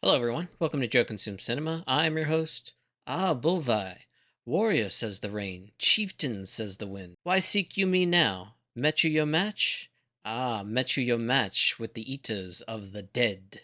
Hello, everyone. Welcome to Joe Consume Cinema. I'm your host, Bulvi. Warrior, says the rain. Chieftain, says the wind. Why seek you me now? Met you your match? Met you your match with the Eaters of the Dead.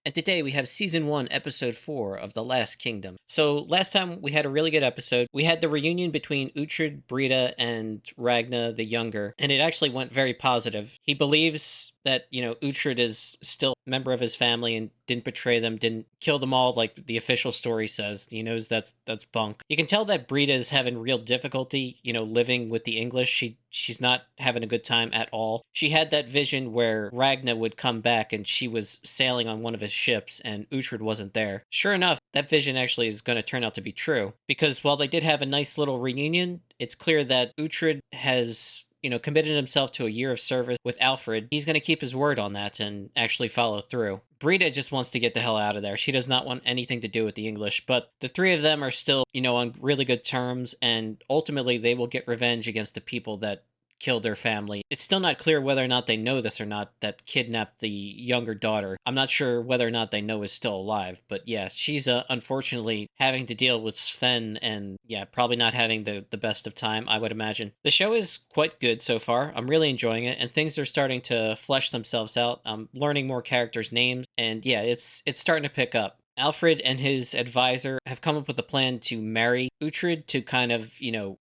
And today we have Season 1, Episode 4 of The Last Kingdom. So last time we had a really good episode. We had the reunion between Uhtred, Brida, and Ragna the Younger, and it actually went very positive. He believes that, Uhtred is still a member of his family and didn't betray them, didn't kill them all like the official story says. He knows that's bunk. You can tell that Brida is having real difficulty, living with the English. She's not having a good time at all. She had that vision where Ragna would come back and she was sailing on one of his ships and Uhtred wasn't there. Sure enough, that vision actually is going to turn out to be true, because while they did have a nice little reunion, it's clear that Uhtred has committed himself to a year of service with Alfred. He's going to keep his word on that and actually follow through. Brida just wants to get the hell out of there. She does not want anything to do with the English, but the three of them are still, on really good terms, and ultimately they will get revenge against the people that killed their family. It's still not clear whether or not they know this or not, that kidnapped the younger daughter. I'm not sure whether or not they know is still alive, but yeah, she's unfortunately having to deal with Sven and yeah, probably not having the best of time, I would imagine. The show is quite good so far. I'm really enjoying it, and things are starting to flesh themselves out. I'm learning more characters' names, and yeah, it's starting to pick up. Alfred and his advisor have come up with a plan to marry Uhtred to kind of,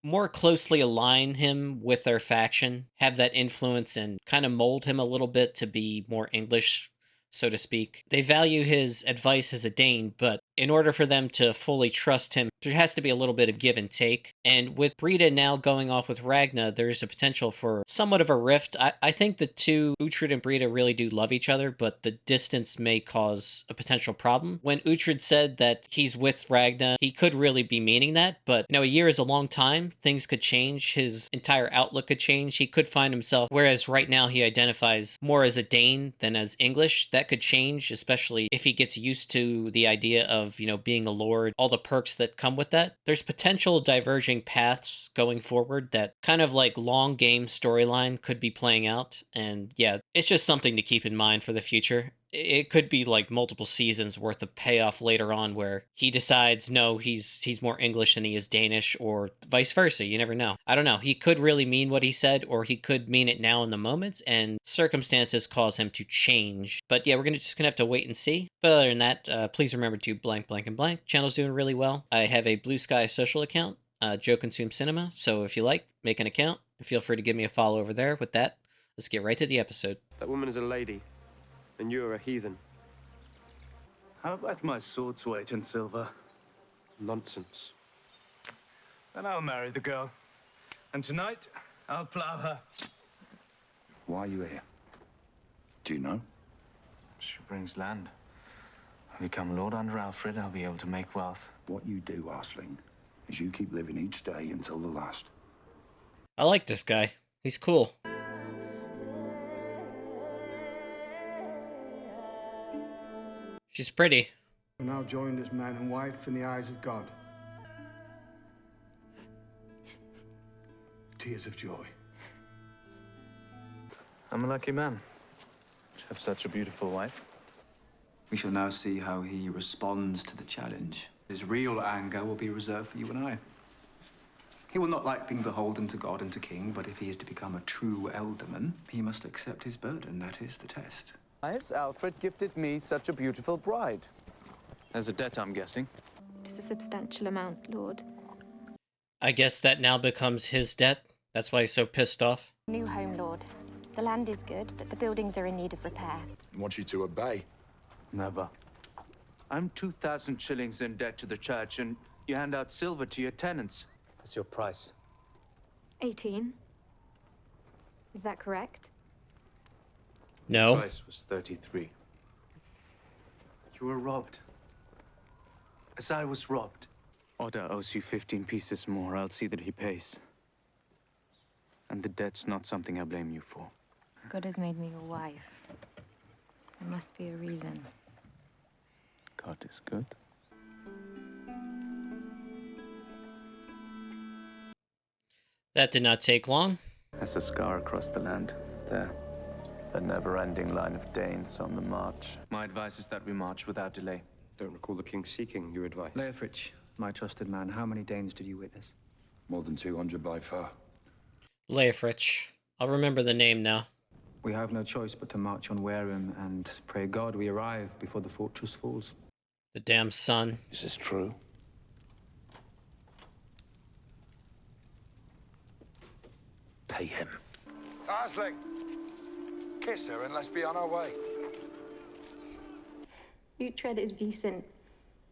more closely align him with their faction, have that influence and kind of mold him a little bit to be more English, so to speak. They value his advice as a Dane, but in order for them to fully trust him, there has to be a little bit of give and take. And with Brida now going off with Ragna, there's a potential for somewhat of a rift. I think the two, Uhtred and Brida, really do love each other, but the distance may cause a potential problem. When Uhtred said that he's with Ragna, he could really be meaning that, but a year is a long time. Things could change. His entire outlook could change. He could find himself, whereas right now he identifies more as a Dane than as English. That could change, especially if he gets used to the idea of being a lord, all the perks that come with that. There's potential diverging paths going forward that kind of like long game storyline could be playing out. And yeah, it's just something to keep in mind for the future. It could be like multiple seasons worth of payoff later on where he decides no, he's more English than he is Danish, or vice versa. You never know. I don't know. He could really mean what he said, or he could mean it now in the moment, and circumstances cause him to change. But yeah, we're just gonna have to wait and see. But other than that, please remember to blank, blank, and blank. Channel's doing really well. I have a Blue Sky social account, Joe Consume Cinema. So if you like, make an account and feel free to give me a follow over there. With that, let's get right to the episode. That woman is a lady, and you're a heathen. How about my sword's weight in silver? Nonsense. Then I'll marry the girl. And tonight, I'll plow her. Why are you here? Do you know? She brings land. I become lord under Alfred, I'll be able to make wealth. What you do, Arsling, is you keep living each day until the last. I like this guy. He's cool. She's pretty. We're now joined as man and wife in the eyes of God. Tears of joy. I'm a lucky man to have such a beautiful wife. We shall now see how he responds to the challenge. His real anger will be reserved for you and I. He will not like being beholden to God and to King, but if he is to become a true elderman, he must accept his burden. That is the test. Why has Alfred gifted me such a beautiful bride? There's a debt, I'm guessing. It is a substantial amount, Lord. I guess that now becomes his debt. That's why he's so pissed off. New home, Lord. The land is good, but the buildings are in need of repair. I want you to obey. Never. I'm 2,000 shillings in debt to the church, and you hand out silver to your tenants. That's your price. 18. Is that correct? No. The price was 33. You were robbed. As I was robbed. Otter owes you 15 pieces more. I'll see that he pays. And the debt's not something I blame you for. God has made me your wife. There must be a reason. God is good. That did not take long. There's a scar across the land. There. A never-ending line of Danes on the march. My advice is that we march without delay. Don't recall the king seeking your advice. Leofric, my trusted man, how many Danes did you witness? More than 200 by far. Leofric. I'll remember the name now. We have no choice but to march on Wareham and pray God we arrive before the fortress falls. The damn sun. Is this true? Pay him. Arsling! Kiss her and let's be on our way. Uhtred is decent.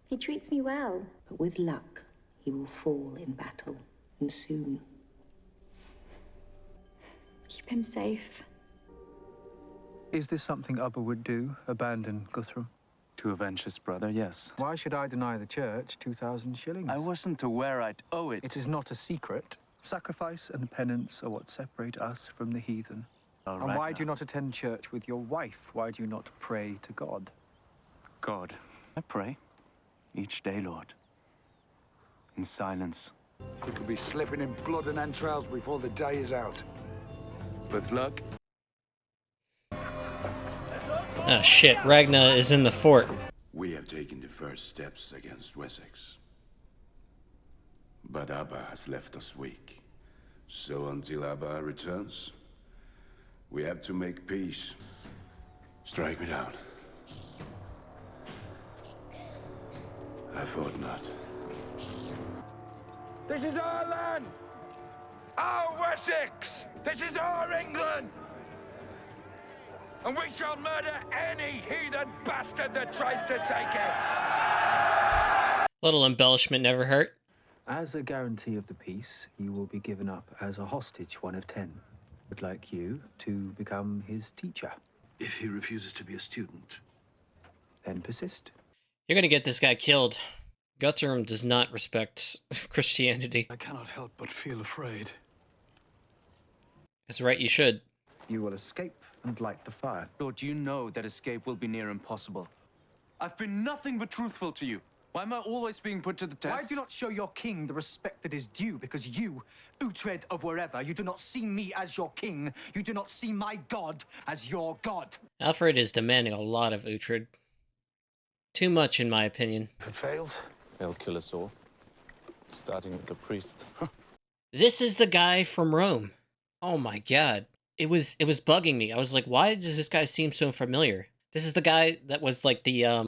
He treats me well. But with luck, he will fall in battle, and soon. Keep him safe. Is this something Ubba would do, abandon Guthrum? To avenge his brother, yes. Why should I deny the church 2,000 shillings? I wasn't aware I'd owe it. It is not a secret. Sacrifice and penance are what separate us from the heathen. All And right why now. do you not attend church with your wife? Why do you not pray to God? God, I pray. Each day, Lord. In silence. We could be slipping in blood and entrails before the day is out. With luck. Ah, shit. Ragnar is in the fort. We have taken the first steps against Wessex. But Abba has left us weak. So until Abba returns, we have to make peace. Strike me down. I thought not. This is our land! Our Wessex! This is our England! And we shall murder any heathen bastard that tries to take it! Little embellishment never hurt. As a guarantee of the peace, you will be given up as a hostage, one of 10. Would like you to become his teacher. If he refuses to be a student. Then persist. You're gonna get this guy killed. Guthrum does not respect Christianity. I cannot help but feel afraid. That's right, you should. You will escape and light the fire. Lord, you know that escape will be near impossible. I've been nothing but truthful to you. Why am I always being put to the test? Why do you not show your king the respect that is due? Because you, Uhtred of wherever, you do not see me as your king. You do not see my god as your god. Alfred is demanding a lot of Uhtred. Too much, in my opinion. If it fails, They'll kill us all. Starting with the priest. This is the guy from Rome. Oh my god. It was bugging me. I was like, why does this guy seem so familiar? This is the guy that was like the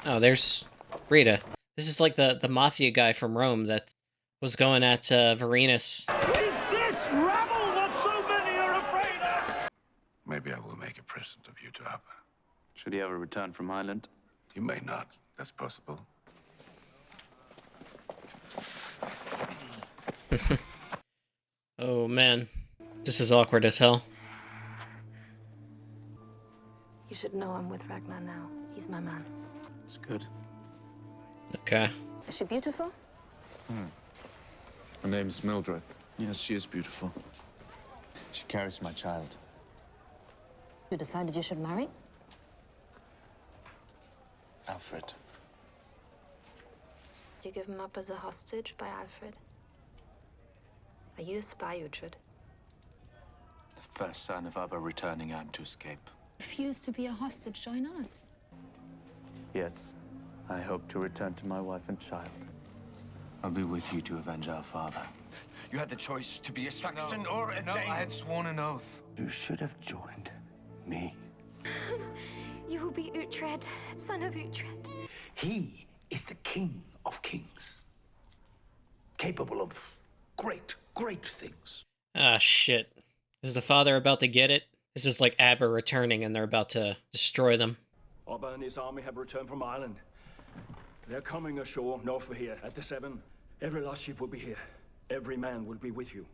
Oh, there's Rita. This is like the mafia guy from Rome that was going at Varenus. Is this rabble what so many are afraid of? Maybe I will make a present of you to Abba. Should he ever return from Ireland? You may not. That's possible. Oh man. This is awkward as hell. You should know I'm with Ragnar now. He's my man. It's good. Okay. Is she beautiful? Her name's Mildred. Yes, she is beautiful. She carries my child. You decided you should marry? Alfred. You give him up as a hostage by Alfred? Are you a spy, Uhtred? The first sign of Abba returning, I'm to escape. Refuse to be a hostage, join us. Yes, I hope to return to my wife and child. I'll be with you to avenge our father. You had the choice to be a Saxon or a Dane. I had sworn an oath. you should have joined me. You will be Uhtred, son of Uhtred. He is the king of kings. Capable of great, great things. Ah, shit. Is the father about to get it? This is like Abba returning and they're about to destroy them. Abba and his army have returned from Ireland. They're coming ashore north of here at the Severn. Every last ship will be here. Every man will be with you.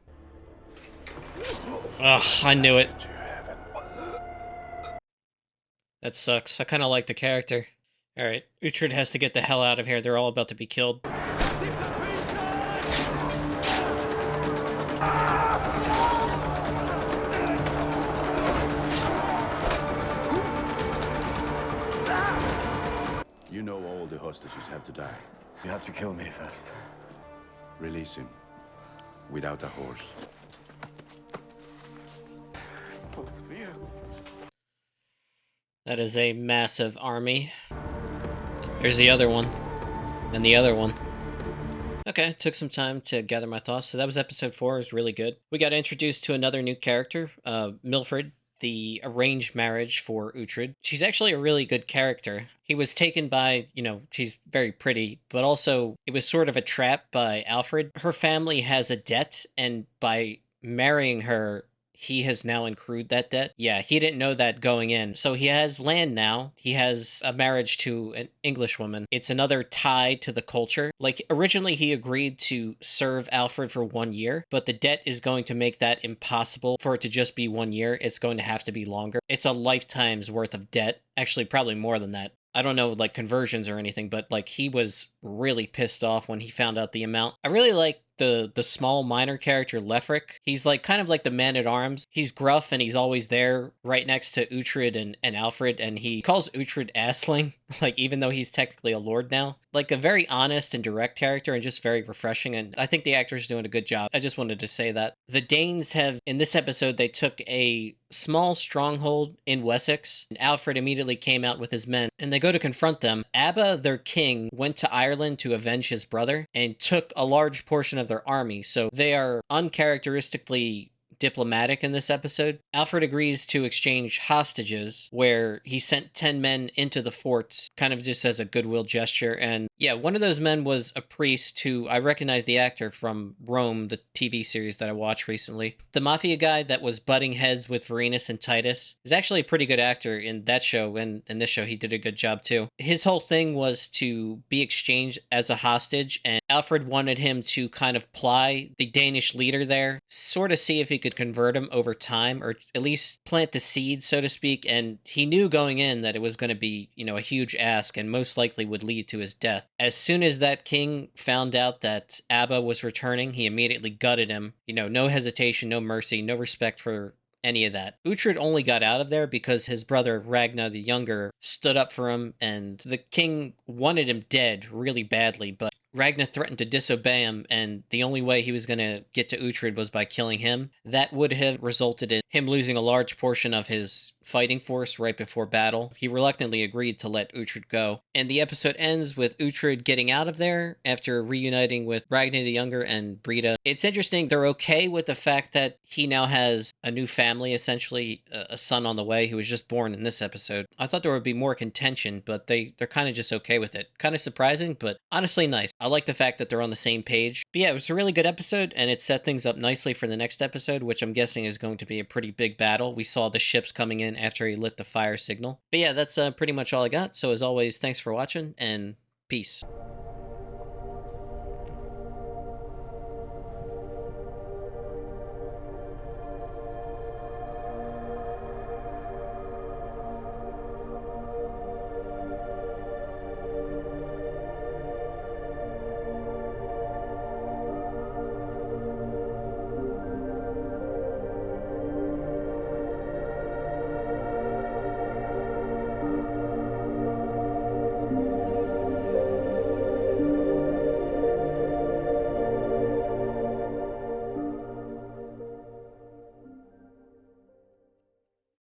Ugh, I knew it. That sucks. I kind of like the character. Alright, Uhtred has to get the hell out of here. They're all about to be killed. You know all the hostages have to die. You have to kill me first. Release him. Without a horse. That is a massive army. There's the other one. And the other one. Okay, took some time to gather my thoughts. So that was episode 4. It was really good. We got introduced to another new character, Milfred, the arranged marriage for Uhtred. She's actually a really good character. He was taken by, she's very pretty, but also it was sort of a trap by Alfred. Her family has a debt, and by marrying her, he has now accrued that debt. Yeah, he didn't know that going in. So he has land now. He has a marriage to an English woman. It's another tie to the culture. Like, originally he agreed to serve Alfred for 1 year, but the debt is going to make that impossible for it to just be 1 year. It's going to have to be longer. It's a lifetime's worth of debt. Actually, probably more than that. I don't know, like, conversions or anything, but, like, he was really pissed off when he found out the amount. I really like the small minor character Lefric. He's like kind of like the man-at-arms. He's gruff and he's always there right next to Uhtred and Alfred, and he calls Uhtred Assling, like, even though he's technically a lord now. Like, a very honest and direct character and just very refreshing, and I think the actor's doing a good job. I just wanted to say that. The Danes have, in this episode, they took a small stronghold in Wessex, and Alfred immediately came out with his men, and they go to confront them. Abba, their king, went to Ireland to avenge his brother and took a large portion of their army, so they are uncharacteristically diplomatic in this episode. Alfred agrees to exchange hostages, where he sent 10 men into the forts, kind of just as a goodwill gesture. And yeah, one of those men was a priest who I recognize the actor from Rome, the TV series that I watched recently. The mafia guy that was butting heads with Vorenus and Titus is actually a pretty good actor in that show, and in this show he did a good job too. His whole thing was to be exchanged as a hostage, and Alfred wanted him to kind of ply the Danish leader there, sort of see if he could convert him over time, or at least plant the seed, so to speak. And he knew going in that it was going to be, a huge ask and most likely would lead to his death. As soon as that king found out that Abba was returning, he immediately gutted him. No hesitation, no mercy, no respect for any of that. Uhtred only got out of there because his brother Ragnar the Younger stood up for him, and the king wanted him dead really badly, but Ragnar threatened to disobey him, and the only way he was going to get to Uhtred was by killing him. That would have resulted in him losing a large portion of his fighting force right before battle. He reluctantly agreed to let Uhtred go. And the episode ends with Uhtred getting out of there after reuniting with Ragnar the Younger and Brida. It's interesting, they're okay with the fact that he now has a new family, essentially, a son on the way who was just born in this episode. I thought there would be more contention, but they're kind of just okay with it. Kind of surprising, but honestly nice. I like the fact that they're on the same page. But yeah, it was a really good episode, and it set things up nicely for the next episode, which I'm guessing is going to be a pretty big battle. We saw the ships coming in after he lit the fire signal. But yeah, that's pretty much all I got. So as always, thanks for watching, and peace.